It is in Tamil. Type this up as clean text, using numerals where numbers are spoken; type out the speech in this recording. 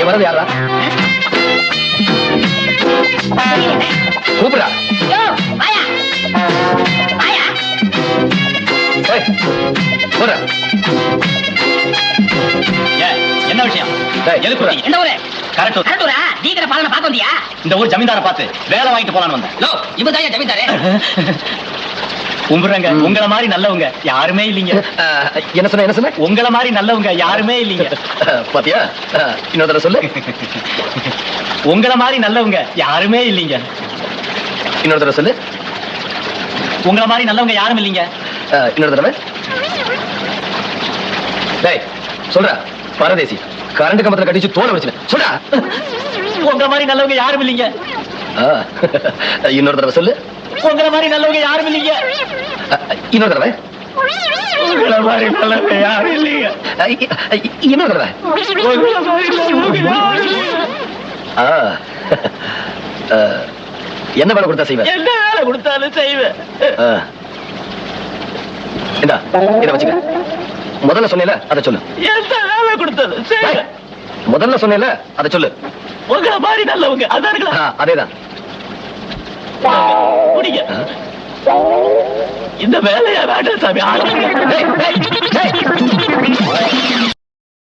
இங்க வரது யாரா? கூப்பிடா. போற. என்ன விஷயம்? எதுக்குறா? என்ன ஊரு? கரெக்டூரா? நீ கடை பாலனை பார்க்க வந்தியா? இந்த ஊர் ஜமீன்தாரை பார்த்து வேலை வாங்கிட்டு போலான்னு வந்தேன். இவன் தான் ஜமீன்தாரே. கும்பிடுறேங்க. உங்களை மாதிரி நல்லவங்க யாருமே இல்லைங்க. என்ன சொன்ன? உங்களை மாதிரி நல்லவங்க யாருமே இல்லைங்க. பாத்தியா? இன்னொரு தடவை சொல்லு. உங்களை மாதிரி நல்லவங்க யாருமே இல்லைங்க. இன்னொரு தடவை சொல்லு. உங்களை மாதிரி நல்லவங்க யாரும் இல்லைங்க. இன்னொரு தடவை. டேய் சொல்றா. பரதேசி கரண்ட் கம்பத்துல கடிச்சு தோலை வச்சு சொல்றா. உங்களை மாதிரி நல்லவங்க யாரும் இல்லைங்க. இன்னொரு தடவை சொல்லு. உங்களை மாதிரி நல்லவங்க யாரும் இல்லைங்க. இன்னொரு தடவை. உங்களை மாதிரி நல்லவங்க யாரும் இல்லைங்க. இன்னொரு தடவை. என்ன வேலை கொடுத்தா செய்வேன்? என்ன வேலை கொடுத்தாலும் செய்வேன். இந்தா இத வச்சுக்க. முதல்ல சொன்னேல அதை சொல்லு. என்ன வேலை கொடுத்தாலும் செய்வேன். முதல்ல சொன்னேல அதை சொல்லு. உங்களை மாதிரி நல்லவங்க அதானுங்களா? அதேதான். முடிங்க. இந்த வேலையா வேண்டாம் சாமி.